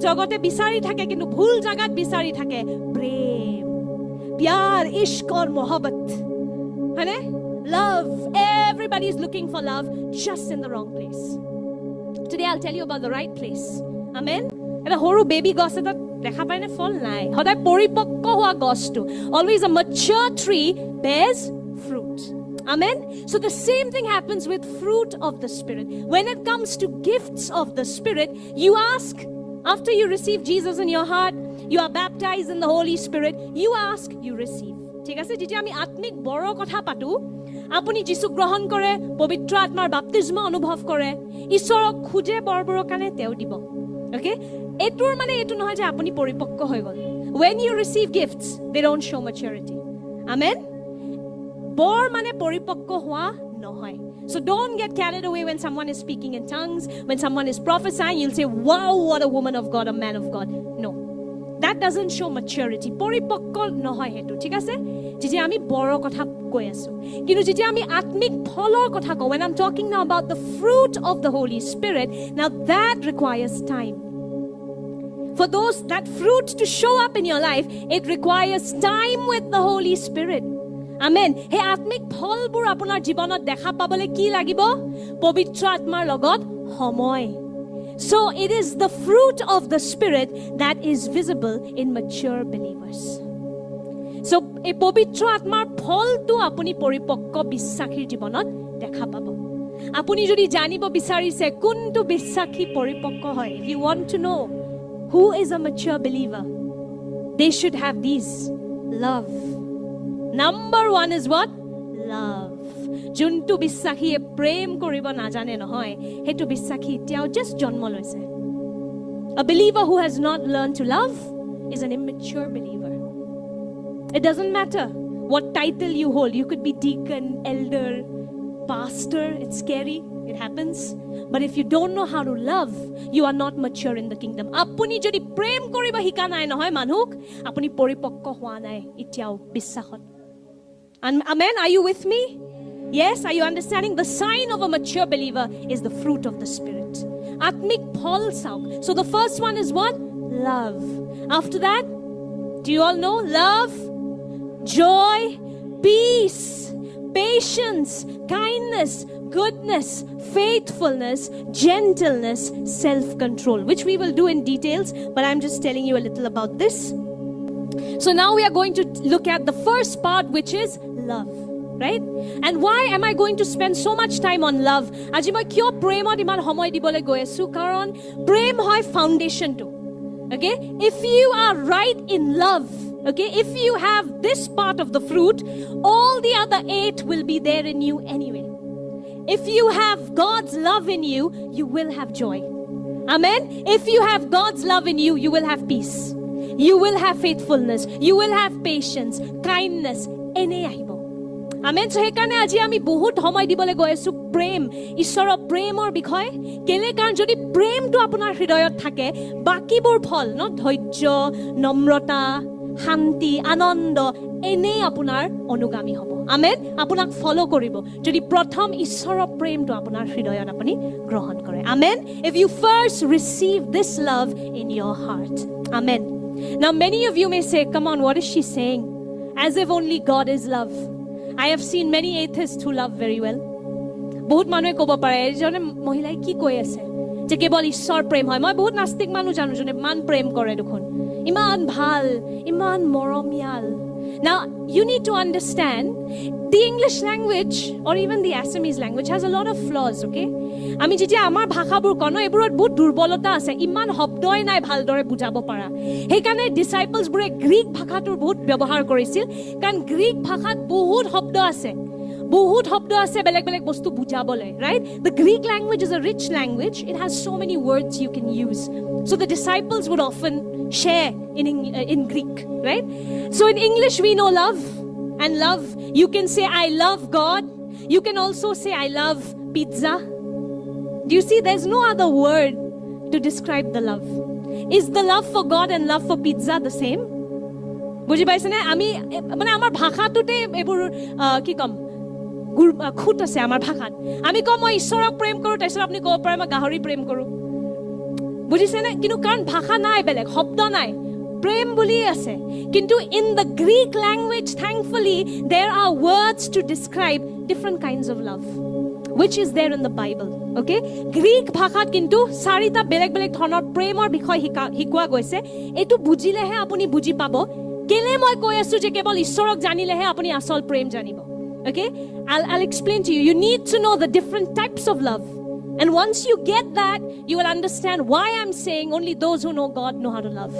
জগতে বিচাৰি থাকে কিন্তু ভুল জাগাত বিচাৰি থাকে প্ৰেম প্যাৰ ইश्क और मोहब्बत হয়নে love everybody is looking for love just in the wrong place today I'll tell you about the right place amen এটা সৰু বেবি গছ এটা দেখা পায় না ফল নাই সদায় পৰিপক্ক হোৱা গছটো always a mature tree bears fruit amen so the same thing happens with fruit of the spirit when it comes to gifts of the spirit you ask after you receive Jesus in your heart you are baptized in the Holy Spirit you ask you receive ঠিক আছে যেতিয়া আমি আত্মিক বড় কথা পাতো আপুনি যিসু গ্ৰহণ কৰে পবিত্ৰ আত্মাৰ বাপ্তিস্ম অনুভৱ কৰে ঈশ্বৰক খুজে বৰবৰ কাৰণে তেও দিব ওকে এটোৰ মানে এটো নহয় যে আপুনি পৰিপক্ক হৈ গল when you receive gifts they don't show maturity amen বৰ মানে পৰিপক্ক হোৱা নহয় so don't get carried away when someone is speaking in tongues when someone is prophesying you'll say wow what a woman of God a man of God no that doesn't show maturity পৰিপক্ক নহয় হেতু ঠিক আছে যেতিয়া আমি বড় কথা কৈ আছো কিন্তু যেতিয়া আমি আত্মিক ফলৰ কথা কওঁ when I'm talking now about the fruit of the Holy Spirit now that requires time for those that fruit to show up in your life it requires time with the Holy Spirit amen হে আত্মিক ফলবোৰ আপোনাৰ জীৱনত দেখা পাবলৈ কি লাগিব পবিত্ৰ আত্মাৰ লগত সময় so it is the fruit of the Spirit that is visible in mature believers so এই পবিত্ৰ আত্মাৰ ফলটো আপুনি পৰিপক্ক বিশ্বাসীৰ জীৱনত দেখা পাব আপুনি যদি জানিব বিচাৰিছে কোনটো বিশ্বাসী পৰিপক্ক হয় if you want to know who is a mature believer they should have these love number 1 is what love যোনটো বিশ্বাসীয়ে প্ৰেম কৰিব নাজানে নহয় হেতু বিশ্বাসী এতিয়াও just জন্ম লৈছে a believer who has not learned to love is an immature believer it doesn't matter what title you hold you could be deacon elder pastor it's scary it happens but if you don't know how to love you are not mature in the kingdom আপুনি যদি প্ৰেম কৰিব শিকা নাই নহয় মানুহক আপুনি পৰিপক্ক হোৱা নাই এতিয়াও বিশ্বাসত amen are you with me yes are you understanding the sign of a mature believer is the fruit of the Spirit atmik phol sauk so the first one is what love after that do you all know love joy peace patience kindness goodness faithfulness gentleness self-control which we will do in details but I'm just telling you a little about this so now we are going to look at the first part which is love right and why am I going to spend so much time on love আজি মই কিয় প্ৰেমত ইমান সময় দিবলৈ গৈ আছো কাৰণ প্ৰেম হয় foundation to okay if you are right in love okay if you have this part of the fruit all the other 8 will be there in you anyway if you have God's love in you you will have joy amen if you have God's love in you you will have peace you will have faithfulness you will have patience kindness ene ahibo amen so hekane aji ami bahut homoy dibole goi asu prem ishoro premor bikhoy kele karon jodi prem to apunar hridoyot thake baki bor phol no dhoyjo nomrata শান্তি আনন্দ এনে আপোনাৰ অনুগামী হ'ব amen আপোনাক follow কৰিব যদি প্ৰথম ঈশ্বৰৰ প্ৰেমটো আপোনাৰ হৃদয়ত আপুনি গ্ৰহণ কৰে amen if you first receive this love in your heart amen now many of you may say come on what is she saying as if only God is love I have seen many atheists who love very well বহুত মানুহে ক'ব পাৰে এজনে মহিলাই কি কৈ আছে যে কেৱল ঈশ্বৰ প্ৰেম হয় মই বহুত নাস্তিক মানুহ জানো জনে মান প্ৰেম কৰে দেখোন iman bhal iman moromyal now you need to understand the English language or even the Assamese language has a lot of flaws okay ami jetia amar bhasha bur kono eburot bahut durbolota ase iman hobdoi nai bhal dore bujabo para hekane disciples bure Greek bhasha tur bahut byabahar korisil kan Greek bhashat bahut hobdo ase বহুত শব্দ আছে বেলেগ বেলেগ বস্তু বুজাবলৈ right the Greek language is a rich language it has so many words you can use so the disciples would often share in Greek right so in English we know love and love you can say I love God you can also say I love pizza do you see there's no other word to describe the love is the love for God and love for pizza the same বুজি পাইছনে আমি মানে আমাৰ ভাষাটোতে এবোৰ কি কম খুট আছে আমাৰ ভাষাত আমি কম মই ঈশ্বৰক প্ৰেম কৰো তাৰপিছত আপুনি ক'ব পাৰে মই গাহৰি প্ৰেম কৰো বুজিছে না কিন্তু কাৰণ ভাষা নাই বেলেগ শব্দ নাই প্ৰেম বুলি আছে কিন্তু in the Greek language thankfully there are words to describe different kinds of love which is there in the Bible okay Greek ভাষাত কিন্তু চাৰিটা বেলেগ বেলেগ ধৰণৰ প্ৰেমৰ বিষয় শিকোৱা গৈছে এটো বুজিলেহে আপুনি বুজি পাব কেলে মই কৈ আছো যে কেৱল ঈশ্বৰক জানিলেহে আপুনি আসল প্ৰেম জানিব okay I'll explain to you you need to know the different types of love and once you get that you will understand why I'm saying only those who know God know how to love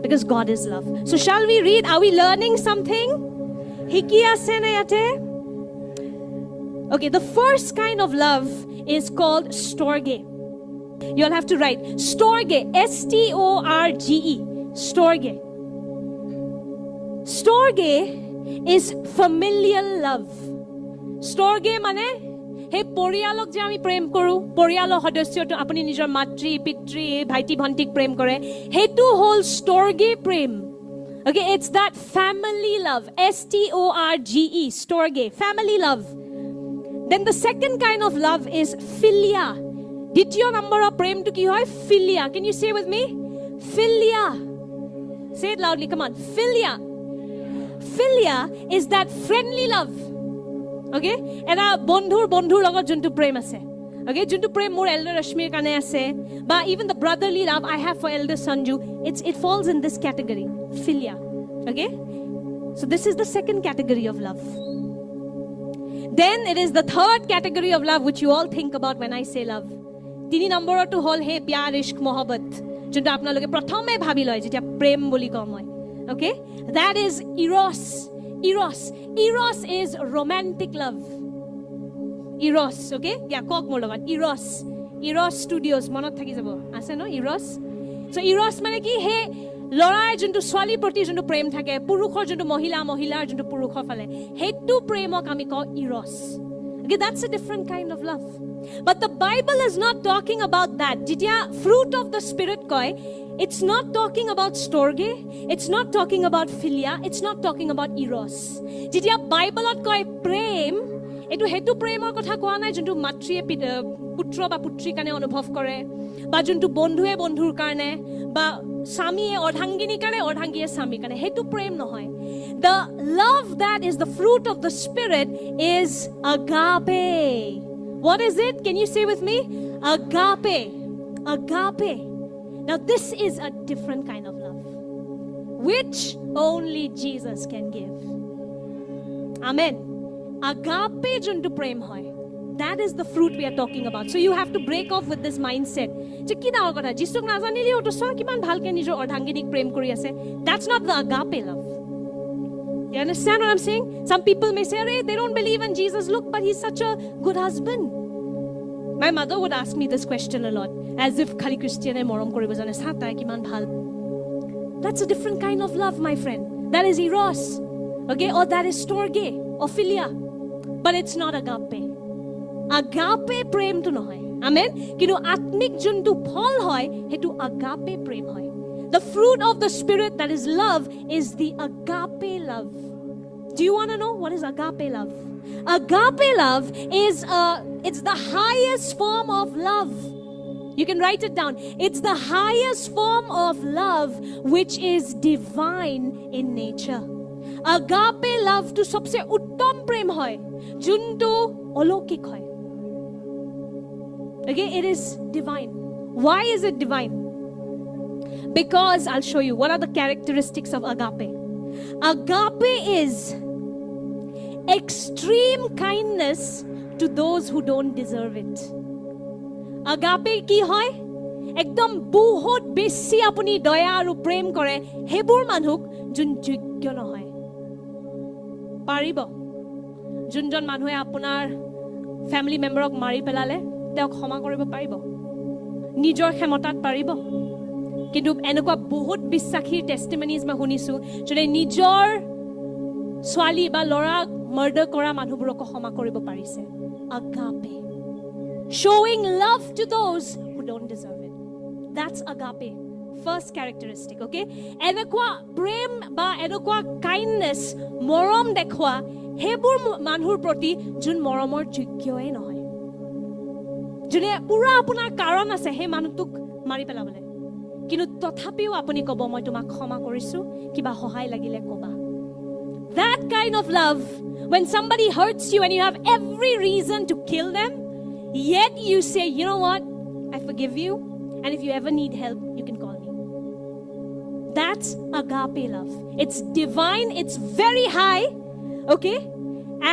because God is love so shall we read are we learning something hiki ase na yate okay the first kind of love is called storge you'll have to write storge storge storge storge is familial love storge mane he poriyalok je ami prem koru poriyalo hodosyo to apuni nijor matri pitri bhaiti bhantik prem kore hetu hol storge prem okay it's that family love storge storge family love then the second kind of love is philia dityo number of prem to ki hoy philia can you say with me philia say it loudly come on philia philia is that friendly love okay eta bondhur logot juntu prem ase okay juntu prem mor elder Rashmir kane ase ba even the brotherly love I have for elder Sanju it falls in this category philia okay so this is the second category of love then it is the third category of love which you all think about when I say love tini number to hol he pyar ishq mohabbat juntu apnaloke prothome bhabi loy jetia prem boli kom hoy okay that is eros is romantic love eros okay yeah kok mor logat eros studios monot thaki jabo ase no eros so eros mane ki he lorai juntu swali proti juntu prem thake purukhor juntu mohilar juntu purukhor phale hetu premok ami ko eros okay that's a different kind of love but the Bible is not talking about that jitia fruit of the spirit koi it's not talking about storge it's not talking about philia it's not talking about eros jitia Bible ot koi prem etu hetu premor kotha koa nai juntu matrie putra ba putri kane anubhav kore ba juntu bondhue bondhur karne ba samiye ordhangini kane ordhangiye sami kane hetu prem nohoy the love that is the fruit of the spirit is agape what is it can you say with me agape now this is a different kind of love which only Jesus can give amen agape juntu prem hoy that is the fruit we are talking about so you have to break off with this mindset je ki dawar kotha jisuk na janili oto so kiman bhalke nijor ordhanginik prem kori ase that's not the agape love you understand what I'm saying some people may say hey they don't believe in Jesus look but he's such a good husband my mother would ask me this question a lot as if khali Christian e morom koribo jane sa tai kiman bhal that's a different kind of love my friend that is eros okay or that is storge or philia but it's not agape prem to nohoy amen kintu atmik juntu phol hoy hetu agape prem hoy the fruit of the spirit that is love is the agape love do you want to know what is agape love agape love is it's the highest form of love you can write it down it's the highest form of love which is divine in nature agape love to sabse uttom prem hoy juntu olokik hoy okay it is divine why is it divine because I'll show you what are the characteristics of agape is extreme kindness to those who don't deserve it agape ki hoy ekdom bahut beshi apuni daya aru prem kore hebur manuk jun jogyo nohoy paribo junjon manhue apunar family member ok mari pelale teok khoma koribo paribo nijor khemotat paribo kintu enokwa bahut bissakhir testimonies ma hunisu jone nijor swali ba lora murder kora manhuburok khoma koribo parise agape showing love to those who don't deserve it that's agape first characteristic okay enokwa prem ba enokwa kindness morom dekhwa hebur manhur proti jun moromor jogyoe nohoy june pura apunar karon ase he manutuk মাৰি পেলাবলে কিন্তু তথাপিও আপুনি ক'ব মই তোমাক ক্ষমা কৰিছো কিবা সহায় লাগিলে ক'বা that kind of love when somebody hurts you and you have every reason to kill them yet you say you know what I forgive you and if you ever need help you can call me that's agape love it's divine it's very high okay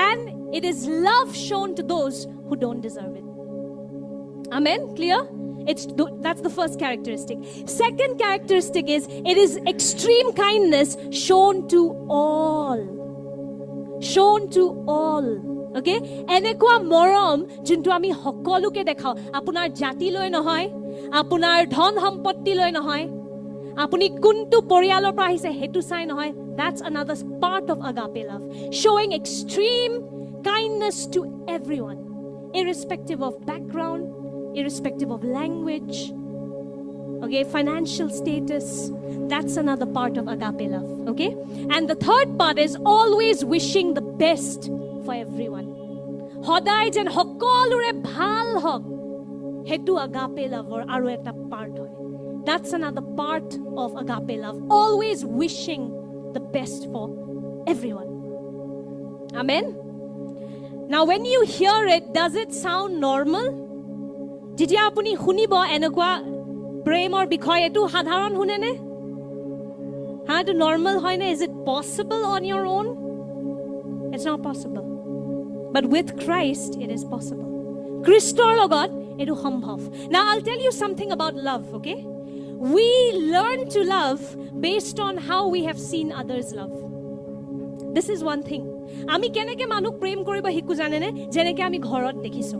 and it is love shown to those who don't deserve it amen clear that's the first characteristic second characteristic is it is extreme kindness shown to all okay enekwa morom jintu ami hokoluke dekhao apunar jati loi nohoy apunar dhon sampotti loi nohoy apuni kuntu poriyalor pra ahise hetu sai nohoy that's another part of agape love showing extreme kindness to everyone irrespective of background irrespective of language okay financial status that's another part of agape love okay and the third part is always wishing the best for everyone hodai jen hokolure bhal hok hetu agape love or aru ekta part hoy that's another part of agape love always wishing the best for everyone amen now when you hear it does it sound normal যেতিয়া আপুনি শুনিব এনেকুৱা প্ৰেমৰ বিষয় এটো সাধাৰণ শুনেনে হা to normal হয় না is it possible on your own it's not possible but with Christ it is possible Kristor লগত এটো সম্ভৱ now I'll tell you something about love okay we learn to love based on how we have seen others love this is one thing আমি কেনেকে মানুহ প্ৰেম কৰিব শিকু জানেনে যেনেকে আমি ঘৰত দেখিছো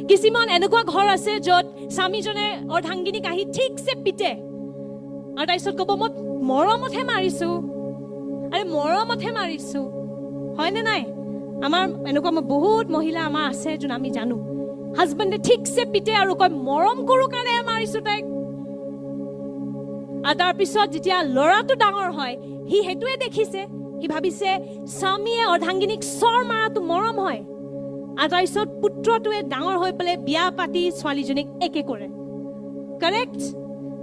কিছুমান এনেকুৱা ঘৰ আছে যত স্বামীজনে অৰ্ধাংগিনী কাহি ঠিকছে পিটে আৰু তাইছত কব মই মৰমতহে মাৰিছো হয় নে নাই আমাৰ এনেকুৱা বহুত মহিলা আমাৰ আছে যোন আমি জানো হাজবেণ্ডে ঠিকছে পিটে আৰু কয় মৰম কৰো কাৰণে মাৰিছো তাইক আৰু তাৰ পিছত যেতিয়া লৰাটো ডাঙৰ হয় হি হেতুৱে দেখিছে হি ভাবিছে স্বামীয়ে অৰ্ধাংগিনীক চৰ মাৰাটো মৰম হয় আদাইছত পুত্ৰটোৱে ডাঙৰ হৈ পলে বিয়া পাতি ছোৱালীজনীক একে কৰে correct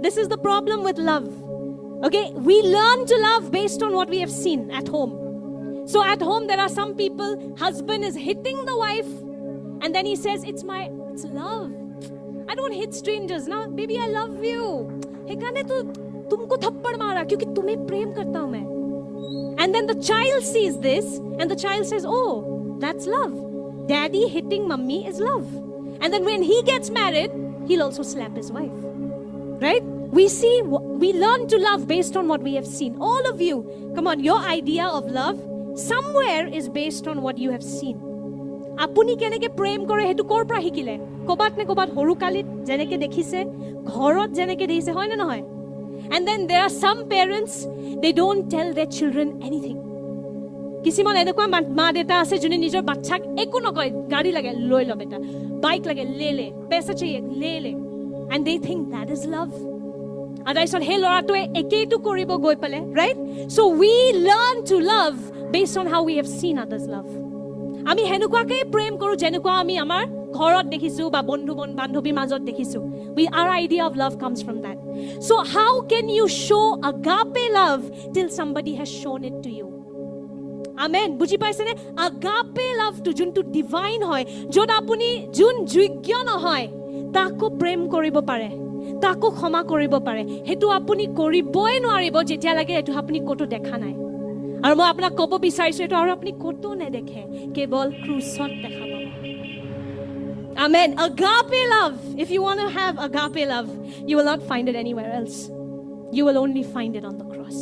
this is the problem with love okay we learn to love based on what we have seen at home so at home there are some people husband is hitting the wife and then he says it's love I don't hit strangers na baby I love you hekane to tumko thappad mara kyunki tumhe prem karta hu main and then the child sees this and the child says oh that's love daddy hitting mummy is love and then when he gets married he'll also slap his wife right we learn to love based on what we have seen all of you come on your idea of love somewhere is based on what you have seen apuni keneke prem kore hetu kor pra hikile kobat horu kalit jeneke dekhise ghorot jeneke deise hoy na noy and then there are some parents they don't tell their children anything কিছুমান এনেকুৱা মা দেতা আছে যোনে নিজৰ বাচ্চাক একো নকয় গাড়ী লাগে লৈ ল বেটা বাইক লাগে লে পইচা চাইয়ে লে and they think that is love আদাইছত হে লৰাটোৱে একেইটো কৰিব গৈ পালে right so we learn to love based on how we have seen others love আমি হেনুকুৱাকে প্ৰেম কৰো যেনেকুৱা আমি আমাৰ ঘৰত দেখিছো বা বন্ধু বান্ধৱীৰ মাজত দেখিছো our idea of love comes from that so how can you show agape love till somebody has shown it to you amen বুজি পাইছেনে agape love to juntu divine hoy jod apuni jun যোগ্য নহয় তাকো প্ৰেম কৰিব পাৰে তাকো ক্ষমা কৰিব পাৰে হেতু আপুনি কৰিবই নোৱাৰিব যেতিয়া লাগে এটো আপুনি কতো দেখা নাই আৰু মই আপোনাক ক'ব বিচাৰিছো এটো আৰু আপুনি কতো নেদেখে কেৱল ক্ৰুচত দেখা পাব amen agape love if you want to have agape love you will not find it anywhere else you will only find it on the cross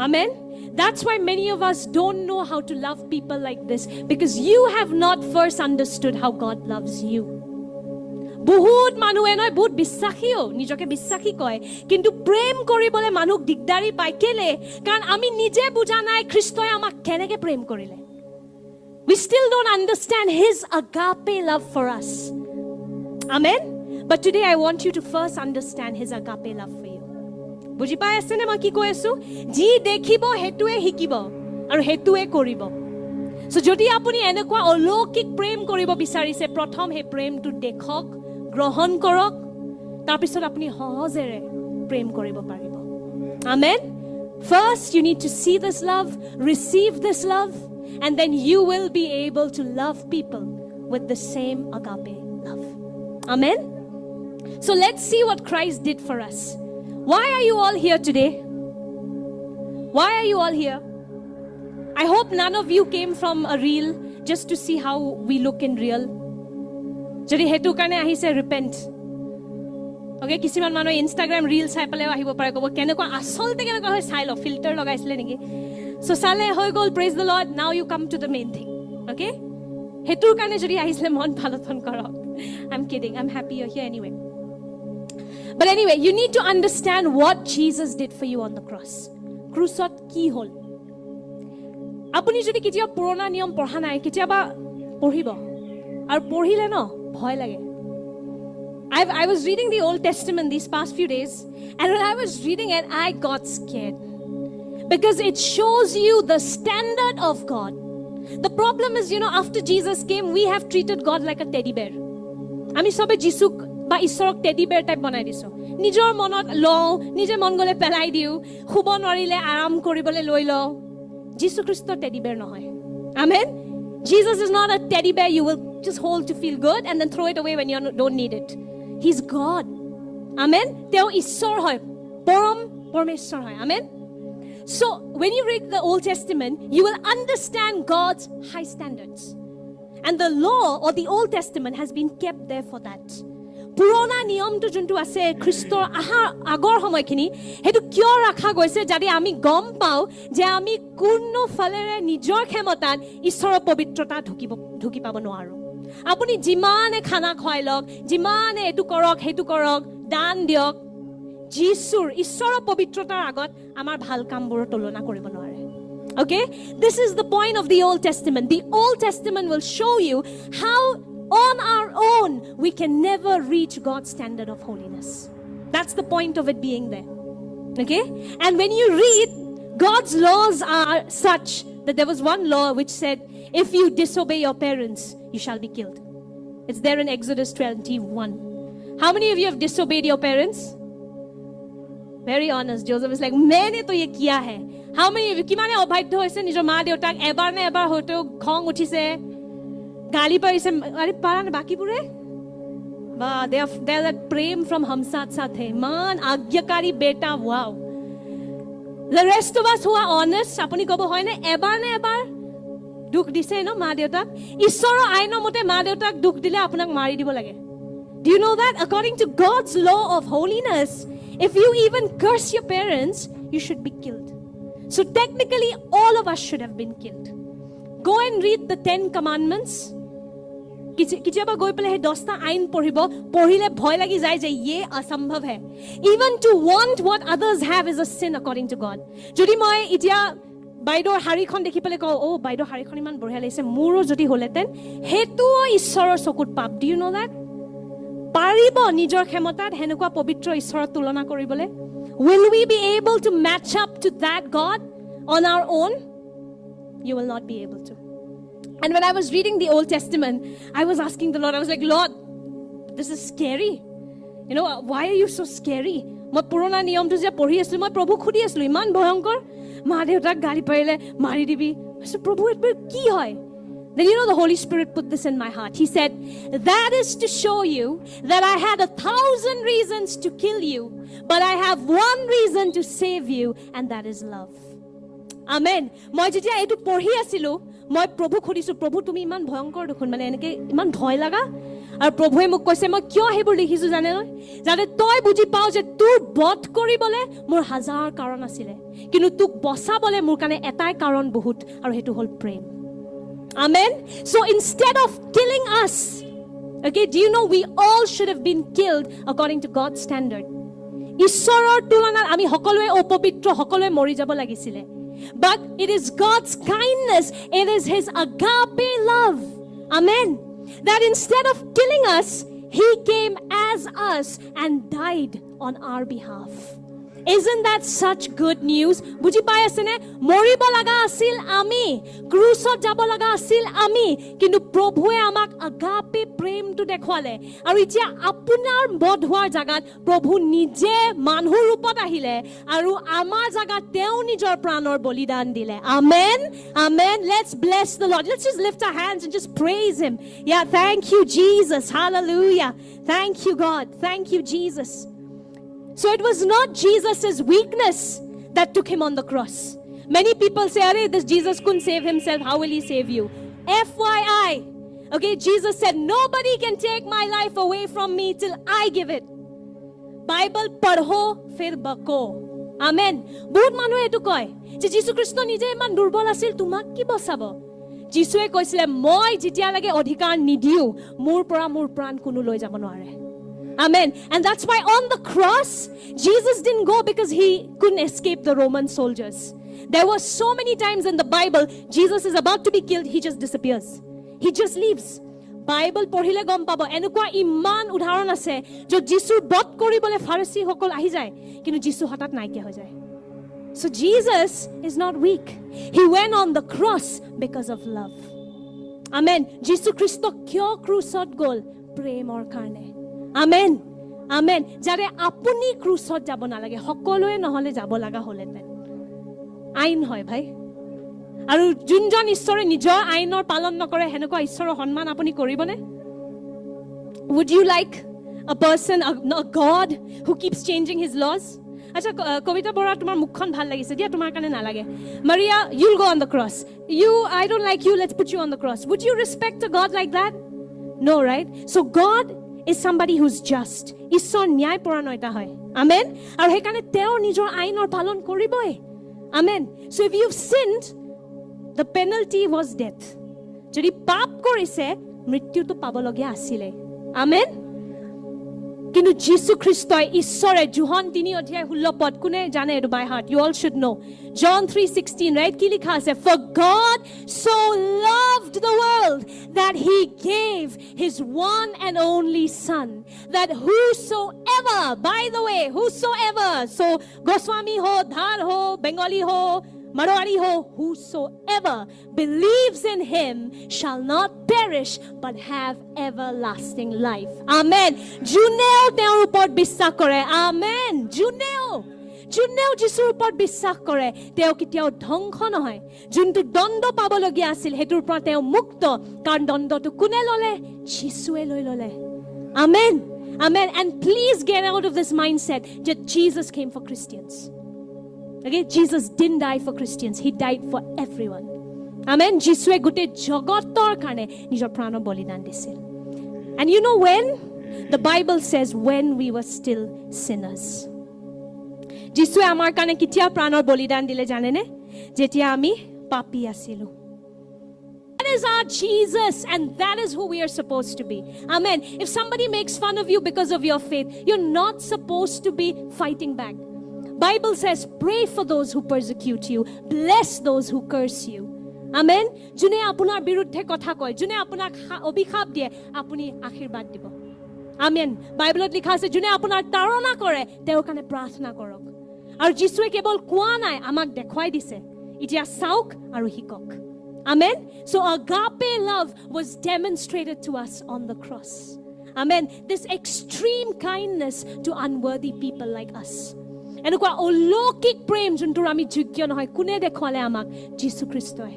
amen that's why many of us don't know how to love people like this because you have not first understood how God loves you বহুত মানুহে নয় বহুত বিশ্বাসীও নিজকে বিশ্বাসী কয় কিন্তু প্ৰেম কৰিবলে মানুহ দিগদাৰি পায় কেলে কাৰণ আমি নিজে বুজা নাই খ্ৰীষ্টই আমাক কেনেকে প্ৰেম কৰিলে we still don't understand his agape love for us amen but today I want you to first understand his agape love for you বুজি পাই আছে নে মই কি কৈ আছো যি দেখিব হেতুৱে হিকিব আৰু হেতুৱে কৰিব সো যদি আপুনি এনেকুৱা অলৌকিক প্ৰেম কৰিব বিচাৰিছে প্ৰথম হে প্ৰেমটো দেখক গ্ৰহণ কৰক তাৰপিছত আপুনি সহজেৰে প্ৰেম কৰিব পাৰিব Amen First you need to see this love receive this love and then you will be able to love people with the same agape love Amen So let's see what Christ did for us Why are you all here today Why are you all here I hope none of you came from a reel just to see how we look in real Jodi hetu karone ahise repent Okay kisiman manu Instagram reel sai pale ahibo pare kobo keneko asolte keneko hoy sai lo filter lagaisile niki So sale hoy gol praise the Lord now you come to the main thing Okay hetur karone jodi ahisle mon bhaloton korok I'm kidding I'm happy you're here anyway But anyway you need to understand what Jesus did for you on the cross Krusot ki hol আপুনি যদি কিতিয়া পুৰণা নিয়ম পঢ়া নাই কিতিয়াবা পঢ়িব আৰু পঢ়িলে ন ভয় লাগে I was reading the Old Testament these past few days and when I was reading it I got scared because it shows you the standard of God The problem is after Jesus came we have treated God like a teddy bear আমি সবে যিশুক বা ঈশ্বৰক teddy বেয়াৰ type বনাই দিছো নিজৰ মনত লও নিজে মন গলে পেলাই দিও খুব নৰিলে আৰাম কৰিবলৈ লৈ লও Jesus Christ teddy bear nohoy Amen Jesus is not a teddy bear you will just hold to feel good and then throw it away when you don't need it He's God Amen teo ishor hoy param parmeshwar hoy Amen So when you read the Old Testament you will understand God's high standards and the law or the Old Testament has been kept there for that পুৰণা নিয়মটো যোনটো আছে খ্ৰীষ্টৰ আগৰ সময়খিনি হেতু কিয় ৰাখা গৈছে যদি আমি গম পাও যে আমি কোন ফলেৰে নিজৰ ক্ষমতাত ঈশ্বৰৰ পবিত্ৰতা ঢুকি পাব নোৱাৰো আপুনি যিমানে খানা খোৱাই লওক যিমানে এটো কৰক হেতু কৰক দান দিয়ক যীশুৰ ঈশ্বৰৰ পবিত্ৰতাৰ আগত আমাৰ ভাল কামবোৰ তুলনা কৰিব নোৱাৰে Okay this is the point of the Old Testament The Old Testament will show you how on our own we can never reach God's standard of holiness That's the point of it being there Okay and when you read God's laws are such that there was one law which said if you disobey your parents you shall be killed It's there in Exodus 21 How many of you have disobeyed your parents Very honest Joseph is like maine to ye kiya hai How many of you kimane obhaidya hoise nijor ma deutak ebar na ebar hoto khong uthise গালি পাইছে আরে পারা বাকি পুরে বা they are that prem from Hamsat Sathe man আজ্ঞাকারী বেটা wow The rest of us who are honest আপনি কব হয় না এবাৰ না এবাৰ দুখ দিছে ন মা দেউতাক ঈশ্বৰৰ আইনৰ মতে মা দেউতাক দুখ দিলে আপোনাক মাৰি দিব লাগে Do you know that according to God's law of holiness if you even curse your parents you should be killed So technically all of us should have been killed Go and read the 10 commandments কিতিয়াবা গৈ পেলে 10টা আইন পঢ়িলে ভয় লাগি যায় যে ইয়ে অসম্ভৱ হে even to want what others have is a sin according to God যদি মই ইতিয়া বাইদৰ হাৰিখন দেখি পেলে কও ও বাইদৰ হাৰিখন ইমান বঢ়িয়া লাগিছে মোৰো যদি হলেতেন হেতু ঈশ্বৰৰ চকুত পাপ do you know that পাৰিব নিজৰ ক্ষমতাত হেনেকুৱা পবিত্ৰ ঈশ্বৰৰ তুলনা কৰিবলে will we be able to match up to that God on our own you will not be able to And when I was reading the Old Testament I was asking the Lord I was like Lord this is scary why are you so scary মই পুৰণা নিয়মটো যে পঢ়ি আছিলো মই প্ৰভু খুদি আছিলো ইমান ভয়ংকৰ মা দেউতাক গালি পাৰিলে মাৰি দিবি প্ৰভু এটো কি হয় Then the Holy Spirit put this in my heart He said that is to show you that I had 1,000 reasons to kill you but I have one reason to save you and that is love Amen মই যেতিয়া এটো পঢ়ি আছিলো মই প্ৰভু খুদিছো প্ৰভু তুমি ইমান ভয়ংকৰ দেখোন মানে এনেকে ইমান ভয় লাগা আৰু প্ৰভুৱে মোক কৈছে মই কিয় হেবোৰ লিখিছো জানে ন যাতে তই বুজি পাও যে তোৰ বধ কৰিবলে মোৰ হাজাৰ কাৰণ আছিল কিন্তু তোক বচাবলে মোৰ কাৰণে এটাই কাৰণ বহুত আৰু হেতু হল প্ৰেম Amen so instead of killing us okay do you know we all should have been killed according to God's standard ঈশ্বৰৰ তুলনাত আমি সকলোৱে অপবিত্ৰ সকলোৱে মৰি যাব লাগিছিলে But it is God's kindness it is his agape love amen that instead of killing us he came as us and died on our behalf Isn't that such good news? বুজি পাই আছে নে? মৰিব লগা আছিল আমি, ক্ৰুচত যাব লগা আছিল আমি, কিন্তু প্ৰভুৱে আমাক আগাপে প্ৰেমটো দেখুৱালে। আৰু এতিয়া আপোনাৰ বধ হোৱাৰ জাগাত প্ৰভু নিজে মানুহৰ ৰূপত আহিলে আৰু আমাৰ জাগাত তেওঁ নিজৰ প্ৰাণৰ বলিদান দিলে। Amen. Amen. Let's bless the Lord. Let's just lift our hands and just praise him. Yeah, thank you Jesus. Hallelujah. Thank you God. Thank you Jesus. So it was not Jesus' weakness that took him on the cross. Many people say, "Arey, this Jesus couldn't save himself. How will he save you?" FYI. Okay, Jesus said, "Nobody can take my life away from me till I give it." Bible padho fir bako. Amen. বহুত মানুহে এটো কয় যে যীশু খ্ৰীষ্ট নিজে ইমান দুৰ্বল আছিল, তোমাক কি বচাব? যীশুৱে কৈছিলে, মই যেতিয়া লাগে অধিকাৰ নিদিও, মোৰ পৰা মোৰ প্ৰাণ কোনো লৈ যাব নোৱাৰে। Amen. And that's why on the cross, Jesus didn't go because he couldn't escape the Roman soldiers. There were so many times in the Bible, Jesus is about to be killed, he just disappears. He just leaves. Bible পঢ়িলে গম পাব, এনেকুৱা ইমান উদাহৰণ আছে য'ত যীশুৰ বধ কৰিবলৈ ফাৰিসী সকল আহি যায়, কিন্তু যীশু হঠাৎ নাইকিয়া হৈ যায়। So Jesus is not weak. He went on the cross because of love. Amen. যীশু খ্ৰীষ্ট কিয় ক্ৰুচত গ'ল? প্ৰেমৰ কাৰণে। Amen. Amen. যাৰে আপুনি ক্ৰুচত যাব নালাগে, সকলোৱে নহলে যাব লগা হলেতেন। আইন হয় ভাই। আৰু যোনজন ঈশ্বৰে নিজৰ আইনৰ পালন নকৰে, হেনেকুৱা ঈশ্বৰৰ সন্মান আপুনি কৰিবনে? Would you like a person, a God who keeps changing his laws? আচ্ছা, কবিতা বৰা, তোমাৰ মুখখন ভাল লাগিছে দিয়া, তোমাৰ কাৰণে নালাগে। Maria, you'll go on the cross. I don't like you, let's put you on the cross. Would you respect a God like that? No, right? So God is somebody who's just. ঈশ্বৰ ন্যায়পৰায়ণ হয়। Amen. আৰু সেইকাৰণে তেওঁ নিজৰ আইনৰ পালন কৰিবই। Amen. So if you've sinned, the penalty was death. যদি পাপ কৰিছে, মৃত্যুটো পাবলগীয়া আছিলে। Amen. কিন্তু যীশু খ্ৰীষ্টই ঈশ্বৰে যোহন 3:16 কোনে জানে এটো by heart? You all should know. John 3:16, right? কি লিখা আছে? For God so loved the world that he gave his one and only son, that whosoever, by the way, whosoever, so Goswami ho, Dhar ho, Bengali ho, Marwari ho, whosoever believes in him shall not perish but have everlasting life. Amen. Juneo তেওঁৰ ওপৰত বিশ্বাস কৰে। Amen. Juneo যীশুৰ ওপৰত বিশ্বাস কৰে, তেওঁ কেতিয়াও ধ্বংস নহয়। যোনটো দণ্ড পাবলগীয়া আছিল, সেইটোৰ পৰা তেওঁ মুক্ত, কাৰণ দণ্ডটো কোনে ললে? যীশুৱে লৈ ললে। Amen. Amen. And please get out of this mindset that Jesus came for Christians. Okay, Jesus didn't die for Christians. He died for everyone. Amen. যিশুৱে গোটেই জগতৰ কাৰণে নিজৰ প্ৰাণ বলিদান দিছিল। And you know when? The Bible says when we were still sinners. যিশুৱে আমাৰ কাৰণে কেতিয়া প্ৰাণৰ বলিদান দিলে জানেনে? যেতিয়া আমি পাপী আছিলো। That is our Jesus, and that is who we are supposed to be. Amen. If somebody makes fun of you because of your faith, you're not supposed to be fighting back. Bible says, pray for those who persecute you. Bless those who curse you. Amen. যোনে আপোনাৰ বিৰুদ্ধে কথা কয়, যোনে আপোনাক অভিশাপ দিয়ে, আপুনি আশীৰ্বাদ দিব। Amen. বাইবেলত লিখা আছে, যোনে আপোনাৰ তাৰণা কৰে, তেওঁৰ কাৰণে প্ৰাৰ্থনা কৰক। আৰু যীশুৱে কেৱল কোৱা নাই, আমাক দেখুৱাই দিছে। এতিয়া চাওক আৰু শিকক। Amen. So agape love was demonstrated to us on the cross. Amen. This extreme kindness to unworthy people like us. এনেকুৱা অলৌকিক প্ৰেম যোনটোৰ আমি যোগ্য নহয়, কোনে দেখুৱালে আমাক? যীশু খ্ৰীষ্টই।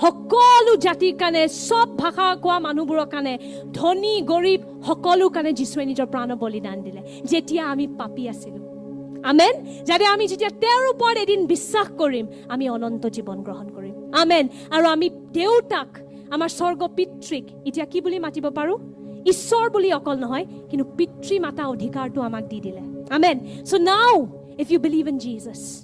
সকলো জাতিৰ কাৰণে, সব ভাষা কোৱা মানুহবোৰৰ কাৰণে, ধনী গৰীব সকলো কাৰণে যীশুৱে নিজৰ প্ৰাণ বলিদান দিলে, যেতিয়া আমি পাপী আছিলো। আমেন। যাতে আমি যেতিয়া তেওঁৰ ওপৰত এদিন বিশ্বাস কৰিম, আমি অনন্ত জীৱন গ্ৰহণ কৰিম। আমেন। আৰু আমি দেউতাক, আমাৰ স্বৰ্গ পিতৃক এতিয়া কি বুলি মাতিব পাৰো? ঈশ্বৰ বুলি অকল নহয়, কিন্তু পিতৃ মাতা অধিকাৰটো আমাক দি দিলে। Amen. So now, if you believe in Jesus,